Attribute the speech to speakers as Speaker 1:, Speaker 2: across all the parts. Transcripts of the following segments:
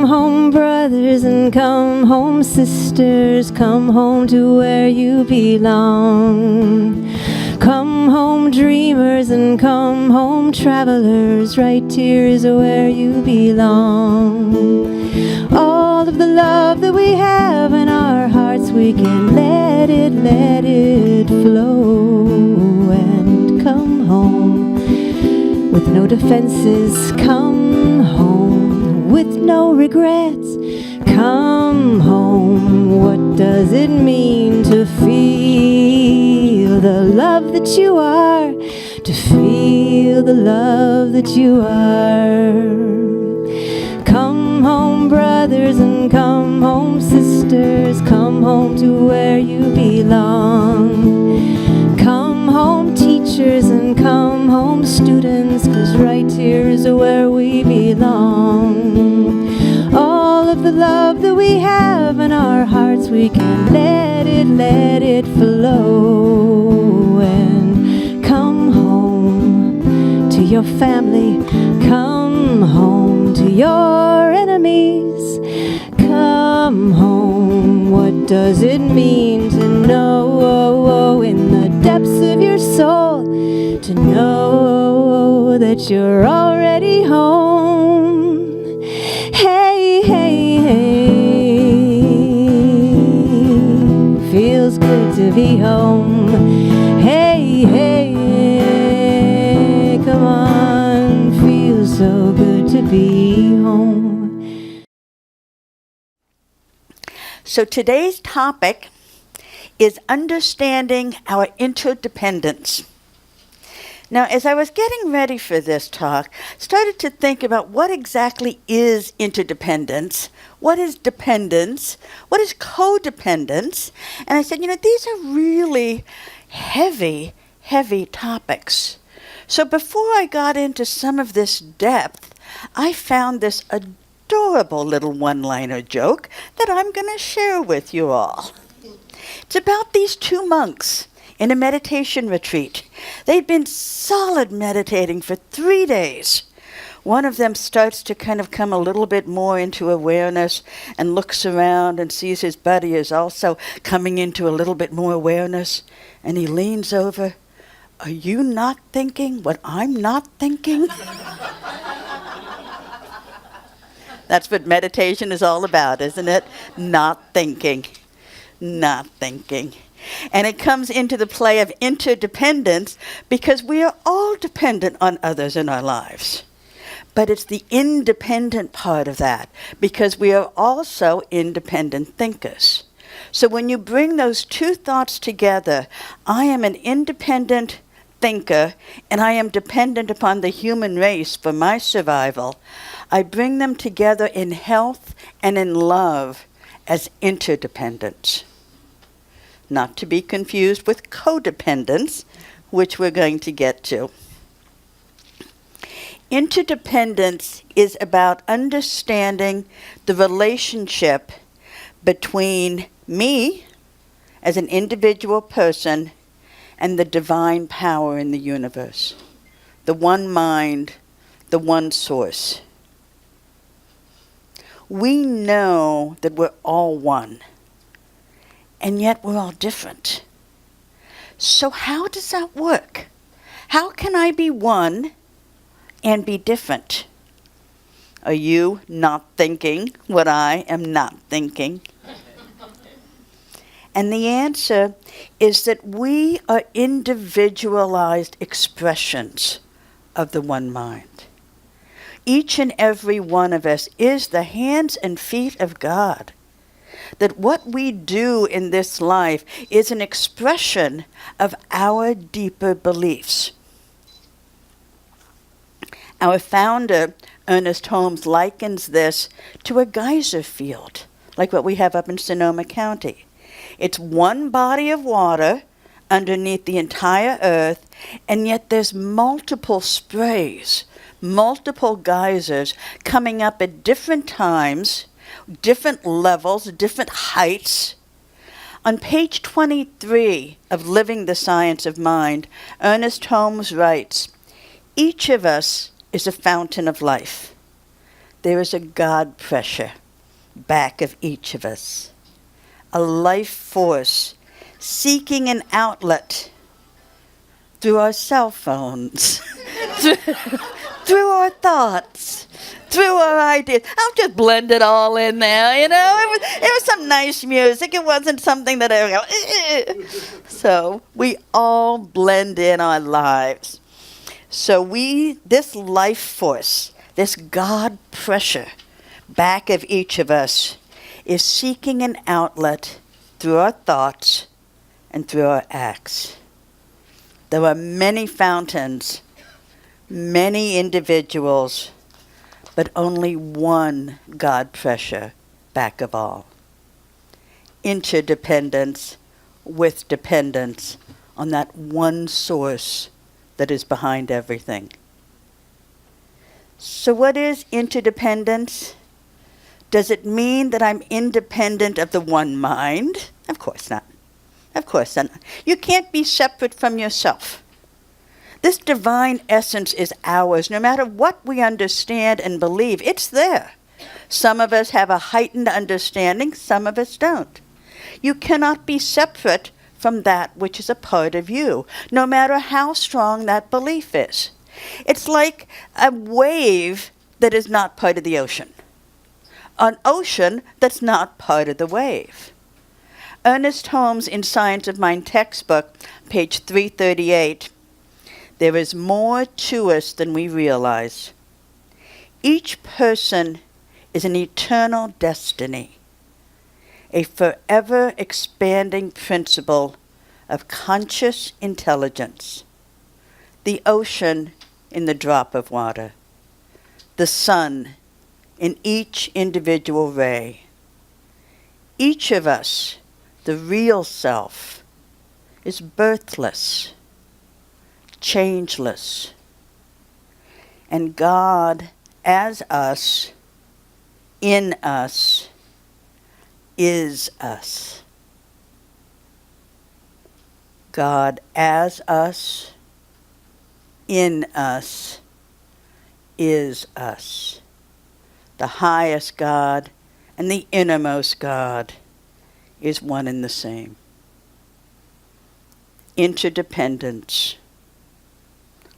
Speaker 1: home, brothers, and come home, sisters. Come home to where you belong. Come home, dreamers, and come home, travelers. Right here is where you belong. All of the love that we have in our hearts, we can let it flow. And come home with no defenses. Come home with no regrets. Come home, what does it mean to feel the love that you are? To feel the love that you are. Come home, brothers, and come home, sisters. Come home to where you belong. Come home, teachers, and come home, students, 'cause right here is where we belong. All of the love that we have in our hearts, we can let it flow. And come home to your family. Come home to your enemies. Come home, what does it mean to know in the depths of your soul, to know that you're already home? Hey, hey, hey, feels good to be home. Hey, hey, come on, feels so good to be home.
Speaker 2: So today's topic is understanding our interdependence. Now, as I was getting ready for this talk, started to think about what exactly is interdependence, what is dependence, what is codependence, and I said, these are really heavy, heavy topics. So before I got into some of this depth, I found this adorable little one-liner joke that I'm going to share with you all. It's about these two monks in a meditation retreat. They'd been solid meditating for 3 days. One of them starts to kind of come a little bit more into awareness and looks around and sees his buddy is also coming into a little bit more awareness. And he leans over. Are you not thinking what I'm not thinking? That's what meditation is all about, isn't it? Not thinking. Not thinking. And it comes into the play of interdependence because we are all dependent on others in our lives. But it's the independent part of that because we are also independent thinkers. So when you bring those two thoughts together, I am an independent thinker and I am dependent upon the human race for my survival. I bring them together in health and in love as interdependence. Not to be confused with codependence, which we're going to get to. Interdependence is about understanding the relationship between me as an individual person and the divine power in the universe. The one mind, the one source. We know that we're all one. And yet we're all different. So how does that work? How can I be one and be different? Are you not thinking what I am not thinking? And the answer is that we are individualized expressions of the one mind. Each and every one of us is the hands and feet of God. That what we do in this life is an expression of our deeper beliefs. Our founder, Ernest Holmes, likens this to a geyser field, like what we have up in Sonoma County. It's one body of water underneath the entire earth, and yet there's multiple sprays, multiple geysers coming up at different times, different levels, different heights. On page 23 of Living the Science of Mind, Ernest Holmes writes, each of us is a fountain of life. there is a God pressure back of each of us, a life force seeking an outlet through our cell phones, through our thoughts, through our ideas. I'll just blend it all in there, you know. It was some nice music. It wasn't something that I go, So we all blend in our lives. So this life force, this God pressure back of each of us is seeking an outlet through our thoughts and through our acts. There are many fountains, many individuals, but only one God pressure back of all. Interdependence with dependence on that one source that is behind everything. So what is interdependence? Does it mean that I'm independent of the one mind? Of course not. Of course not. You can't be separate from yourself. This divine essence is ours. No matter what we understand and believe, it's there. Some of us have a heightened understanding, some of us don't. You cannot be separate from that which is a part of you, no matter how strong that belief is. It's like a wave that is not part of the ocean. An ocean that's not part of the wave. Ernest Holmes' In Science of Mind textbook, page 338, there is more to us than we realize. Each person is an eternal destiny, a forever expanding principle of conscious intelligence, the ocean in the drop of water, the sun in each individual ray. Each of us, the real self, is birthless, changeless, and God as us, in us, is us. God as us, in us, is us. The highest God and the innermost God is one and the same. Interdependence.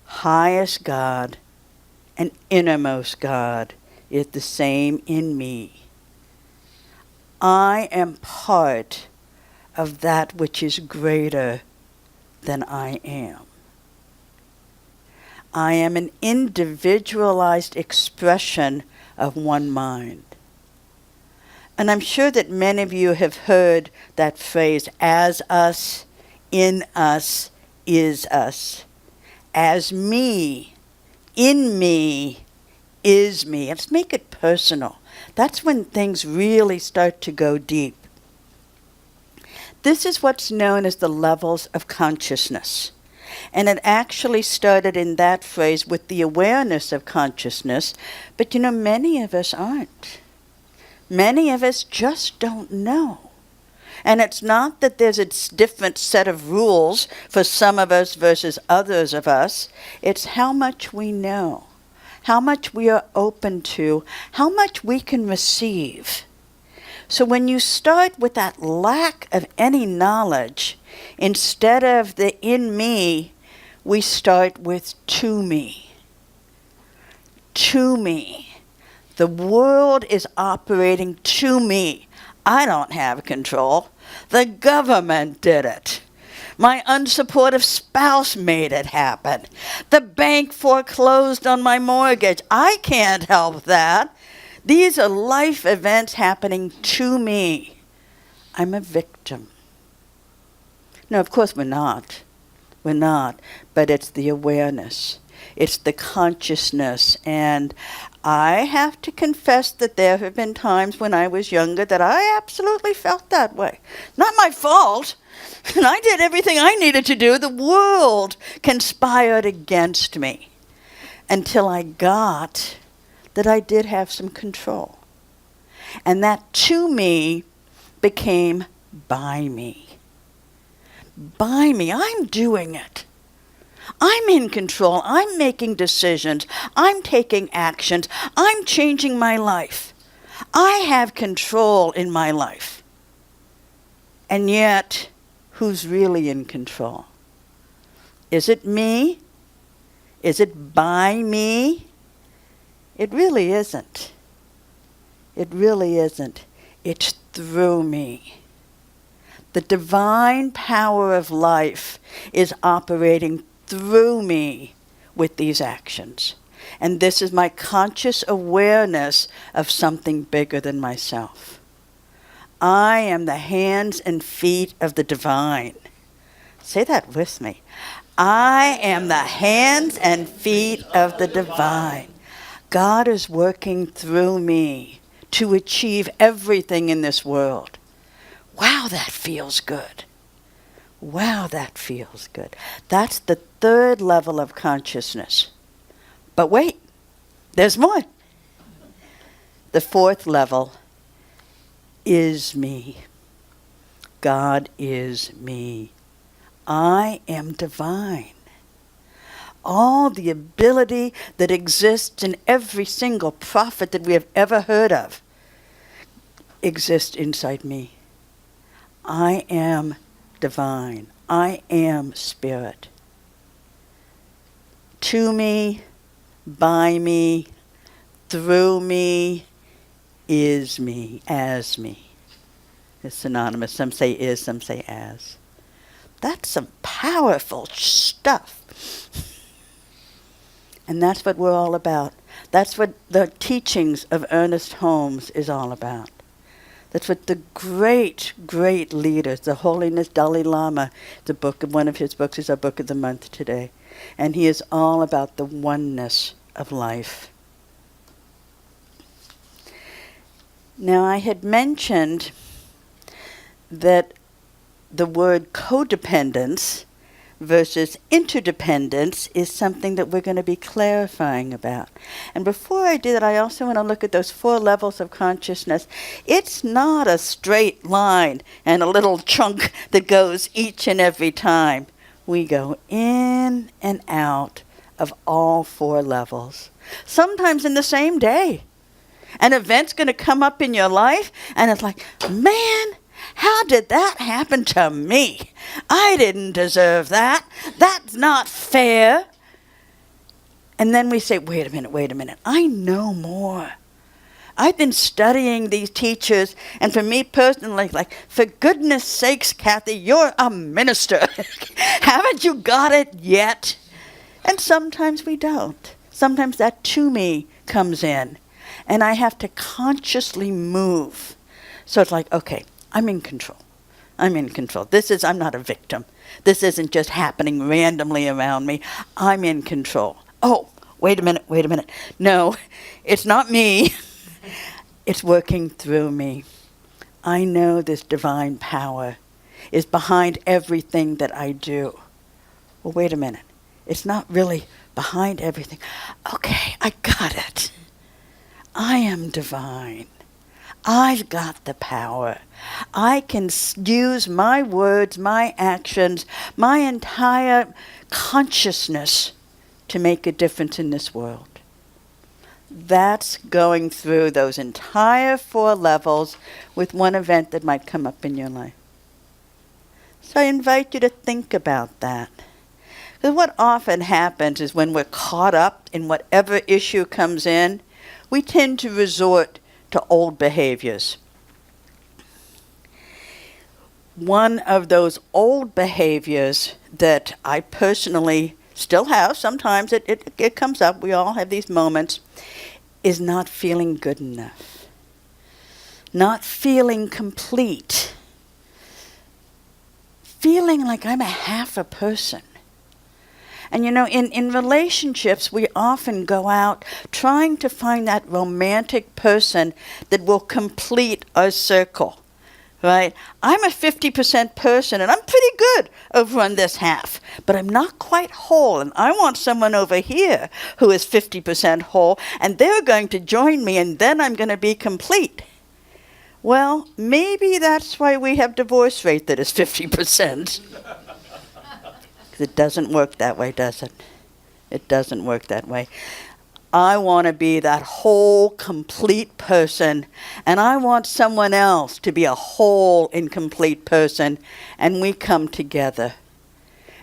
Speaker 2: Highest God and innermost God is the same in me. I am part of that which is greater than I am. I am an individualized expression of one mind. And I'm sure that many of you have heard that phrase, as us, in us, is us. As me, in me, is me. Let's make it personal. That's when things really start to go deep. This is what's known as the levels of consciousness. And it actually started in that phrase with the awareness of consciousness. But you know, many of us aren't. Many of us just don't know. And it's not that there's a different set of rules for some of us versus others of us. It's how much we know, how much we are open to, how much we can receive. So when you start with that lack of any knowledge, instead of the in me, we start with to me. To me. The world is operating to me. I don't have control. The government did it. My unsupportive spouse made it happen. The bank foreclosed on my mortgage. I can't help that. These are life events happening to me. I'm a victim. No, of course we're not. We're not. But it's the awareness. It's the consciousness. And I have to confess that there have been times when I was younger that I absolutely felt that way. Not my fault. And I did everything I needed to do. The world conspired against me until I got that I did have some control. And that to me became by me. By me. I'm doing it. I'm in control. I'm making decisions. I'm taking actions. I'm changing my life. I have control in my life. And yet, who's really in control? Is it me? Is it by me? It really isn't. It really isn't. It's through me. The divine power of life is operating through me with these actions. And this is my conscious awareness of something bigger than myself. I am the hands and feet of the divine. Say that with me. I am the hands and feet of the divine. God is working through me to achieve everything in this world. Wow, that feels good. Wow, that feels good. That's the third level of consciousness. But wait, there's more. The fourth level is me. God is me. I am divine. All the ability that exists in every single prophet that we have ever heard of exists inside me. I am divine. I am spirit. To me, by me, through me, is me, as me. It's synonymous. Some say is, some say as. That's some powerful stuff. And that's what we're all about. That's what the teachings of Ernest Holmes is all about. That's what the great, great leaders, the Holiness Dalai Lama, one of his books is our book of the month today. And he is all about the oneness of life. Now, I had mentioned that the word codependence versus interdependence is something that we're going to be clarifying about. And before I do that, I also want to look at those 4 levels of consciousness. It's not a straight line and a little chunk that goes each and every time. We go in and out of all 4 levels, sometimes in the same day. An event's going to come up in your life, and it's like, man, how did that happen to me? I didn't deserve that. That's not fair. And then we say, wait a minute. I know more. I've been studying these teachers, and for me personally, like, for goodness sakes, Kathy, you're a minister. Haven't you got it yet? And sometimes we don't. Sometimes that to me comes in, and I have to consciously move. So it's like, okay, I'm in control. I'm not a victim. This isn't just happening randomly around me. I'm in control. Oh, wait a minute. No, it's not me. It's working through me. I know this divine power is behind everything that I do. Well, wait a minute. It's not really behind everything. Okay, I got it. I am divine. I've got the power. I can use my words, my actions, my entire consciousness to make a difference in this world. That's going through those entire 4 levels with one event that might come up in your life. So I invite you to think about that. Because what often happens is when we're caught up in whatever issue comes in, we tend to resort to old behaviors. One of those old behaviors that I personally still have, sometimes it comes up, we all have these moments, is not feeling good enough. Not feeling complete. Feeling like I'm a half a person. And you know, in relationships, we often go out trying to find that romantic person that will complete our circle, right? I'm a 50% person, and I'm pretty good over on this half, but I'm not quite whole, and I want someone over here who is 50% whole, and they're going to join me, and then I'm going to be complete. Well, maybe that's why we have divorce rate that is 50%. It doesn't work that way, does it? It doesn't work that way. I want to be that whole, complete person, and I want someone else to be a whole and complete person, and we come together.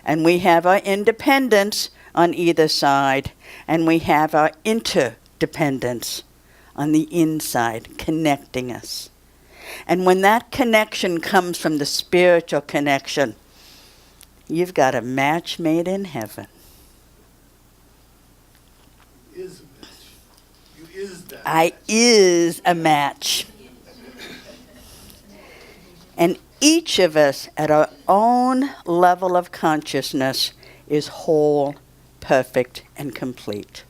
Speaker 2: And we have our independence on either side, and we have our interdependence on the inside, connecting us. And when that connection comes from the spiritual connection, you've got a match made in heaven.
Speaker 3: Is a match. You is that
Speaker 2: I
Speaker 3: match.
Speaker 2: is a match. And each of us at our own level of consciousness is whole, perfect, and complete.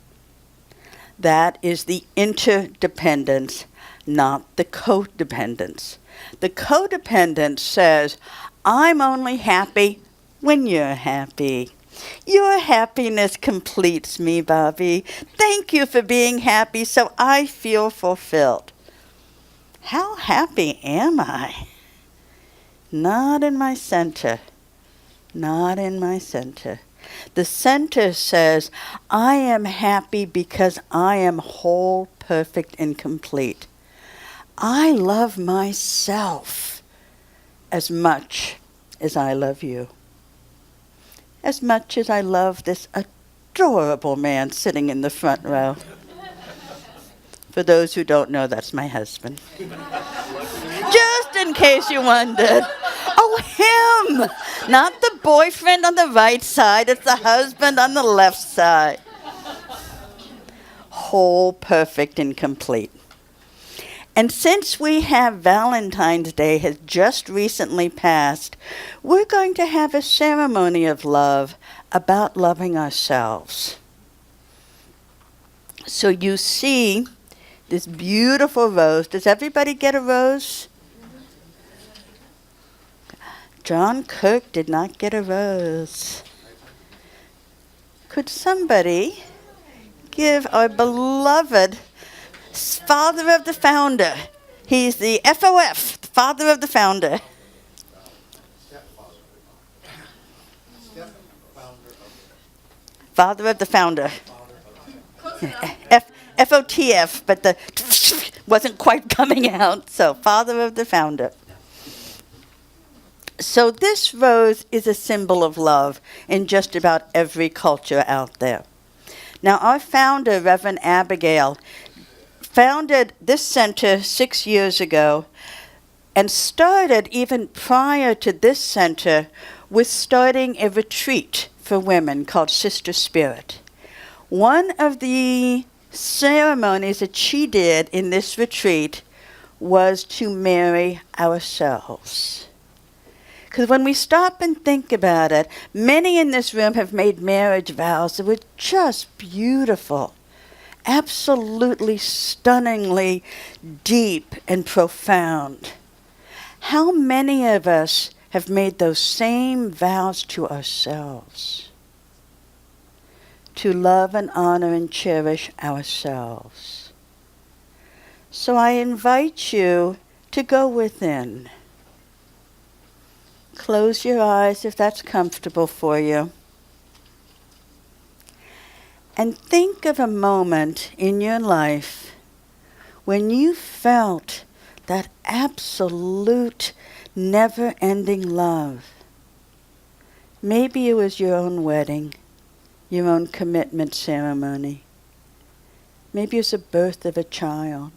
Speaker 2: That is the interdependence, not the codependence. The codependence says, I'm only happy when you're happy. Your happiness completes me, Bobby. Thank you for being happy so I feel fulfilled. How happy am I? Not in my center. Not in my center. The center says, I am happy because I am whole, perfect, and complete. I love myself as much as I love you. As much as I love this adorable man sitting in the front row. For those who don't know, that's my husband. Just in case you wondered. Oh, him! Not the boyfriend on the right side, it's the husband on the left side. Whole, perfect, and complete. And since we have Valentine's Day has just recently passed, we're going to have a ceremony of love about loving ourselves. So you see this beautiful rose. Does everybody get a rose? John Kirk did not get a rose. Could somebody give our beloved father of the founder, he's the FOF, the father of the founder. Father of the founder. FOTF, but the wasn't quite coming out, so father of the founder. So this rose is a symbol of love in just about every culture out there. Now our founder, Reverend Abigail, founded this center 6 years ago and started even prior to this center with starting a retreat for women called Sister Spirit. One of the ceremonies that she did in this retreat was to marry ourselves. Because when we stop and think about it, many in this room have made marriage vows that were just beautiful. Absolutely stunningly deep and profound. How many of us have made those same vows to ourselves? To love and honor and cherish ourselves. So I invite you to go within. Close your eyes if that's comfortable for you. And think of a moment in your life when you felt that absolute, never-ending love. Maybe it was your own wedding, your own commitment ceremony. Maybe it was the birth of a child.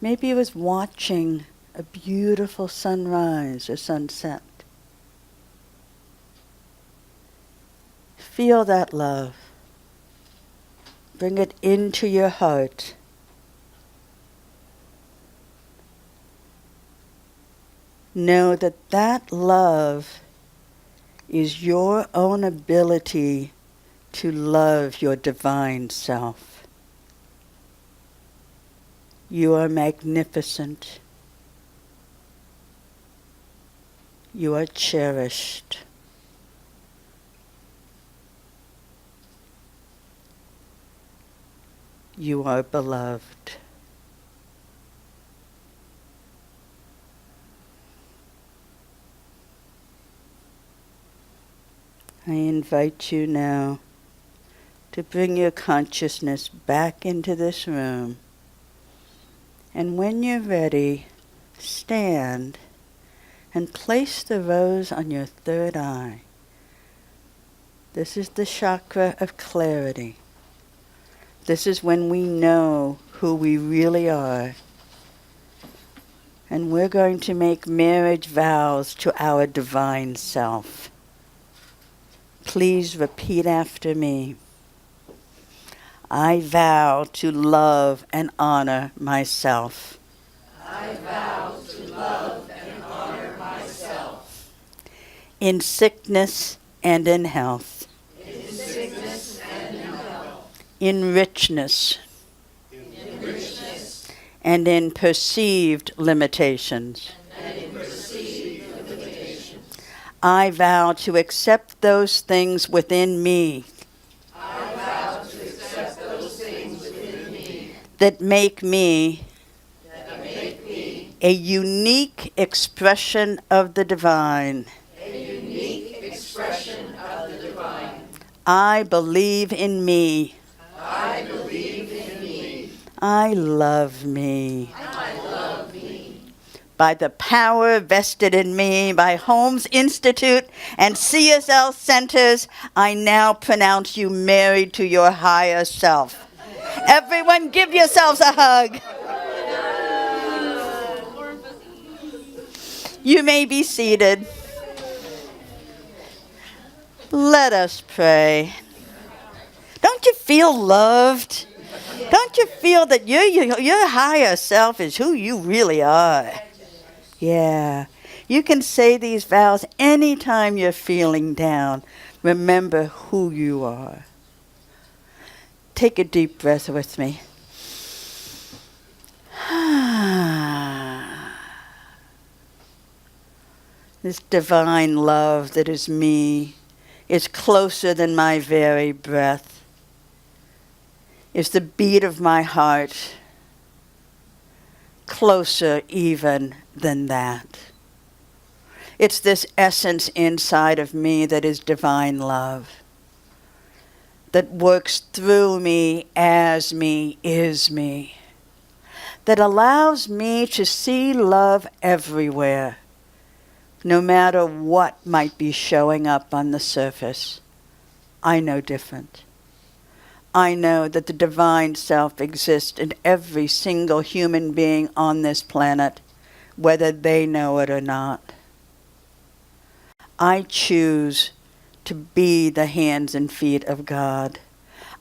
Speaker 2: Maybe it was watching a beautiful sunrise or sunset. Feel that love. Bring it into your heart. Know that that love is your own ability to love your divine self. You are magnificent. You are cherished. You are beloved. I invite you now to bring your consciousness back into this room. And when you're ready, stand and place the rose on your third eye. This is the chakra of clarity. This is when we know who we really are. And we're going to make marriage vows to our divine self. Please repeat after me. I vow to love and honor myself.
Speaker 4: I vow to love and honor myself.
Speaker 2: In sickness and in health.
Speaker 4: In sickness and in health.
Speaker 2: In richness.
Speaker 4: In richness.
Speaker 2: And in perceived limitations.
Speaker 4: And in perceived limitations.
Speaker 2: I vow to accept those things within me
Speaker 4: I vow to accept those things within me
Speaker 2: that make me
Speaker 4: that make me
Speaker 2: a unique expression of the divine.
Speaker 4: a unique expression of the divine.
Speaker 2: I believe in me.
Speaker 4: I believe in me.
Speaker 2: I love me.
Speaker 4: I love me.
Speaker 2: By the power vested in me by Holmes Institute and CSL centers, I now pronounce you married to your higher self. Everyone give yourselves a hug. You may be seated. Let us pray. Don't you feel loved? Don't you feel that your higher self is who you really are? Yeah. You can say these vows anytime you're feeling down. Remember who you are. Take a deep breath with me. This divine love that is me is closer than my very breath. Is the beat of my heart closer even than that. It's this essence inside of me that is divine love, that works through me, as me, is me, that allows me to see love everywhere, no matter what might be showing up on the surface. I know different. I know that the divine self exists in every single human being on this planet, whether they know it or not. I choose to be the hands and feet of God.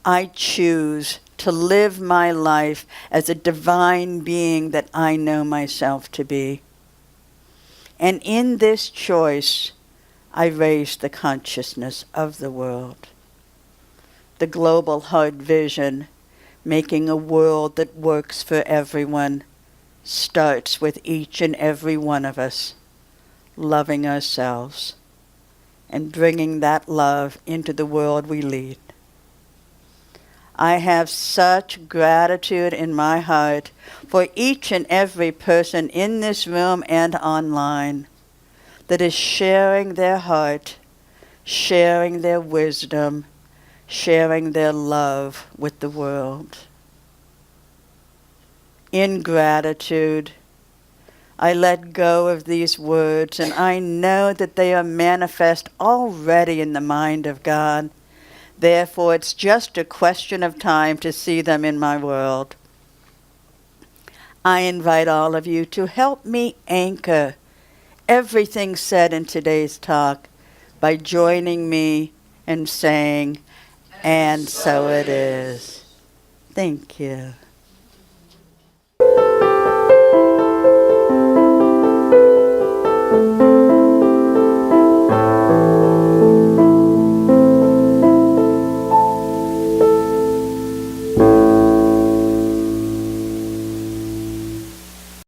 Speaker 2: I choose to live my life as a divine being that I know myself to be. And in this choice, I raise the consciousness of the world. The global heart vision, making a world that works for everyone, starts with each and every one of us loving ourselves and bringing that love into the world we lead. I have such gratitude in my heart for each and every person in this room and online that is sharing their heart, sharing their wisdom, sharing their love with the world. In gratitude, I let go of these words, and I know that they are manifest already in the mind of God. Therefore, it's just a question of time to see them in my world. I invite all of you to help me anchor everything said in today's talk by joining me and saying, "And so it is." Thank you.